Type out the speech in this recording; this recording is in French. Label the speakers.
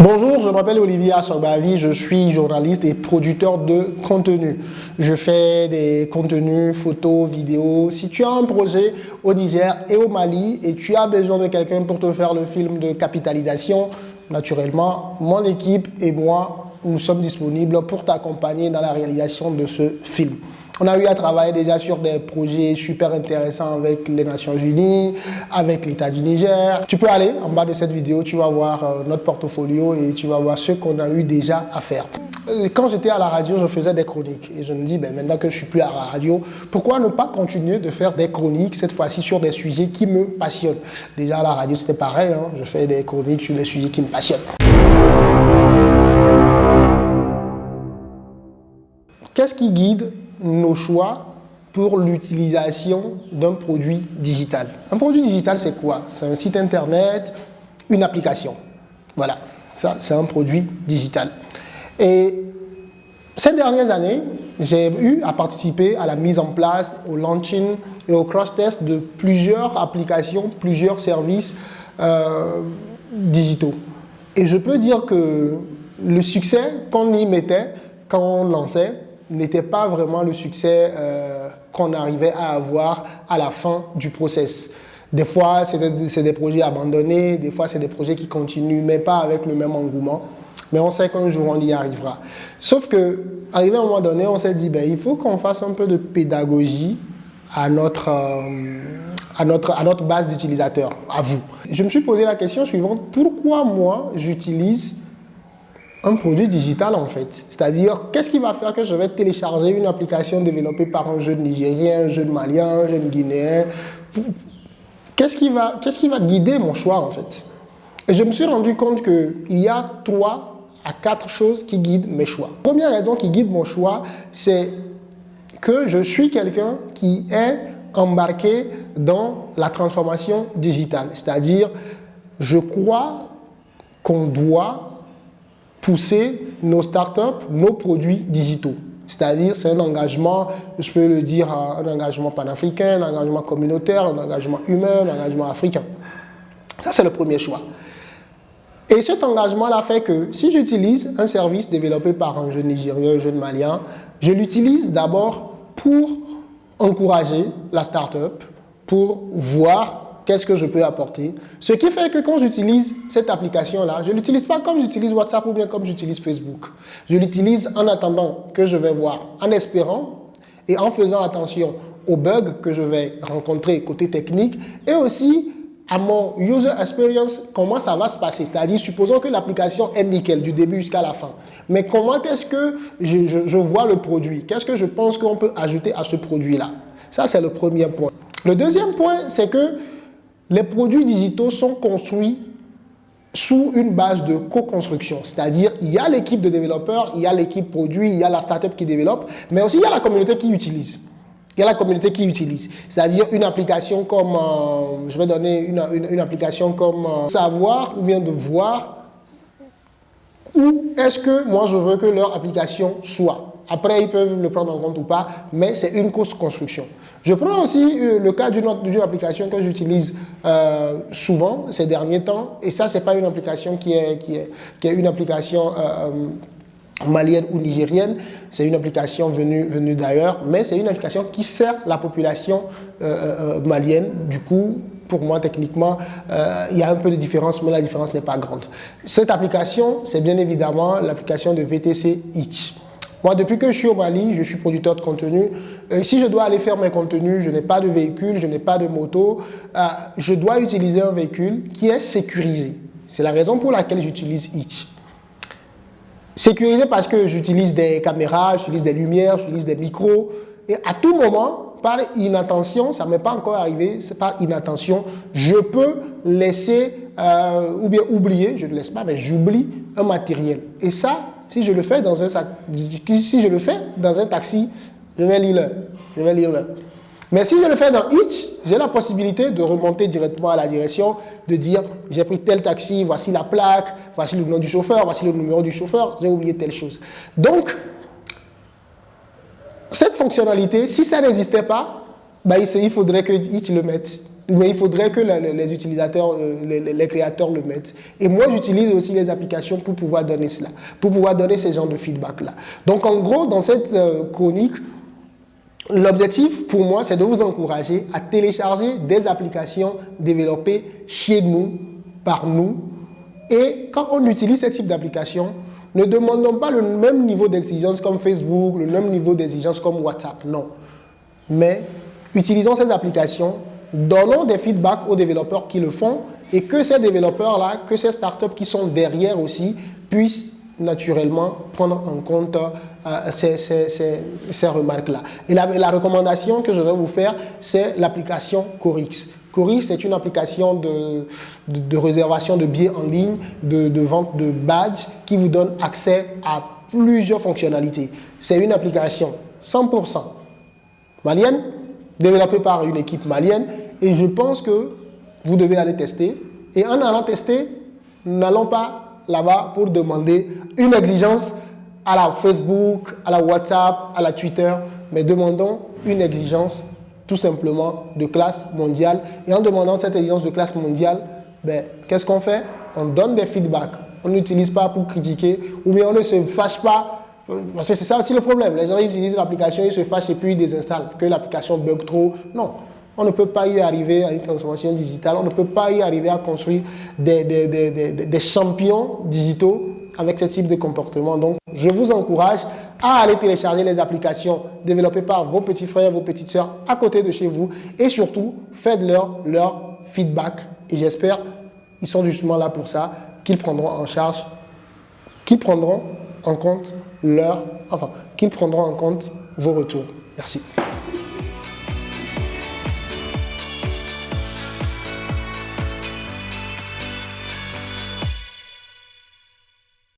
Speaker 1: Bonjour, je m'appelle Olivier Assorbavi, je suis journaliste et producteur de contenu. Je fais des contenus, photos, vidéos. Si tu as un projet au Niger et au Mali et tu as besoin de quelqu'un pour te faire le film de capitalisation, naturellement, mon équipe et moi, nous sommes disponibles pour t'accompagner dans la réalisation de ce film. On a eu à travailler déjà sur des projets super intéressants avec les Nations Unies, avec l'État du Niger. Tu peux aller en bas de cette vidéo, tu vas voir notre portfolio et tu vas voir ce qu'on a eu déjà à faire. Quand j'étais à la radio, je faisais des chroniques et je me dis, maintenant que je ne suis plus à la radio, pourquoi ne pas continuer de faire des chroniques, cette fois-ci sur des sujets qui me passionnent. Déjà à la radio, c'était pareil, je fais des chroniques sur des sujets qui me passionnent. Qu'est-ce qui guide nos choix pour l'utilisation d'un produit digital? Un produit digital, c'est quoi? C'est un site internet, une application. Voilà, ça c'est un produit digital. Et ces dernières années, j'ai eu à participer à la mise en place, au launching et au cross-test de plusieurs applications, plusieurs services digitaux. Et je peux dire que le succès qu'on y mettait, quand on lançait, n'était pas vraiment le succès qu'on arrivait à avoir à la fin du process. Des fois, c'est des projets abandonnés, des fois, c'est des projets qui continuent, mais pas avec le même engouement. Mais on sait qu'un jour, on y arrivera. Sauf que, arrivé à un moment donné, on s'est dit, il faut qu'on fasse un peu de pédagogie à notre base d'utilisateurs, à vous. Je me suis posé la question suivante, pourquoi moi, j'utilise un produit digital en fait? C'est-à-dire, qu'est-ce qui va faire que je vais télécharger une application développée par un jeune Nigérien, un jeune Malien, un jeune Guinéen? Qu'est-ce qui va guider mon choix en fait? Et je me suis rendu compte qu'il y a 3 à 4 choses qui guident mes choix. La première raison qui guide mon choix, c'est que je suis quelqu'un qui est embarqué dans la transformation digitale. C'est-à-dire, je crois qu'on doit pousser nos startups, nos produits digitaux. C'est-à-dire, c'est un engagement, je peux le dire, un engagement panafricain, un engagement communautaire, un engagement humain, un engagement africain. Ça, c'est le premier choix. Et cet engagement-là fait que si j'utilise un service développé par un jeune Nigérien, un jeune Malien, je l'utilise d'abord pour encourager la startup, pour voir qu'est-ce que je peux apporter. Ce qui fait que quand j'utilise cette application-là, je ne l'utilise pas comme j'utilise WhatsApp ou bien comme j'utilise Facebook. Je l'utilise en attendant que je vais voir, en espérant et en faisant attention aux bugs que je vais rencontrer côté technique et aussi à mon user experience, comment ça va se passer. C'est-à-dire, supposons que l'application est nickel du début jusqu'à la fin. Mais comment est-ce que je vois le produit? Qu'est-ce que je pense qu'on peut ajouter à ce produit-là? Ça, c'est le premier point. Le deuxième point, c'est que les produits digitaux sont construits sous une base de co-construction. C'est-à-dire, il y a l'équipe de développeurs, il y a l'équipe produit, il y a la startup qui développe, mais aussi il y a la communauté qui utilise. Il y a la communauté qui utilise. C'est-à-dire une application comme, je vais donner une application comme savoir ou bien de voir où est-ce que moi je veux que leur application soit. Après, ils peuvent le prendre en compte ou pas, mais c'est une co-construction. Je prends aussi le cas d'une application que j'utilise souvent ces derniers temps, et ça, ce n'est pas une application qui est une application malienne ou nigérienne, c'est une application venue d'ailleurs, mais c'est une application qui sert la population malienne. Du coup, pour moi, techniquement, il y a un peu de différence, mais la différence n'est pas grande. Cette application, c'est bien évidemment l'application de VTC Itch. Moi, depuis que je suis au Mali, je suis producteur de contenu. Si je dois aller faire mes contenus, je n'ai pas de véhicule, je n'ai pas de moto, je dois utiliser un véhicule qui est sécurisé. C'est la raison pour laquelle j'utilise Itch. Sécurisé parce que j'utilise des caméras, j'utilise des lumières, j'utilise des micros. Et à tout moment, par inattention, ça ne m'est pas encore arrivé, c'est par inattention, je peux laisser ou bien oublier, je ne laisse pas, mais j'oublie un matériel. Et ça, si je le fais dans un taxi, je vais lire l'heure. Mais si je le fais dans Itch, j'ai la possibilité de remonter directement à la direction, de dire j'ai pris tel taxi, voici la plaque, voici le nom du chauffeur, voici le numéro du chauffeur, j'ai oublié telle chose. Donc, cette fonctionnalité, si ça n'existait pas, il faudrait que Itch le mette. Mais il faudrait que les utilisateurs, les créateurs le mettent. Et moi, j'utilise aussi les applications pour pouvoir donner cela, pour pouvoir donner ce genre de feedback-là. Donc, en gros, dans cette chronique, l'objectif pour moi, c'est de vous encourager à télécharger des applications développées chez nous, par nous. Et quand on utilise ce type d'application, ne demandons pas le même niveau d'exigence comme Facebook, le même niveau d'exigence comme WhatsApp, non. Mais utilisons ces applications, donnons des feedbacks aux développeurs qui le font et que ces développeurs-là, que ces startups qui sont derrière aussi puissent naturellement prendre en compte ces remarques-là. Et la recommandation que je vais vous faire, c'est l'application Corix. Corix, c'est une application de réservation de billets en ligne, de vente de badges qui vous donne accès à plusieurs fonctionnalités. C'est une application 100% malienne, développée par une équipe malienne, et je pense que vous devez aller tester. Et en allant tester, n'allons pas là-bas pour demander une exigence à la Facebook, à la WhatsApp, à la Twitter, mais demandons une exigence tout simplement de classe mondiale. Et en demandant cette exigence de classe mondiale, qu'est-ce qu'on fait? On donne des feedbacks. On n'utilise pas pour critiquer, ou bien on ne se fâche pas, parce que c'est ça aussi le problème. Les gens utilisent l'application, ils se fâchent et puis ils désinstallent, que l'application bug trop. Non. On ne peut pas y arriver à une transformation digitale, on ne peut pas y arriver à construire des champions digitaux avec ce type de comportement. Donc, je vous encourage à aller télécharger les applications développées par vos petits frères, vos petites sœurs à côté de chez vous et surtout, faites-leur leur feedback. Et j'espère qu'ils sont justement là pour ça, qu'ils prendront en charge, qu'ils prendront en compte qu'ils prendront en compte vos retours. Merci.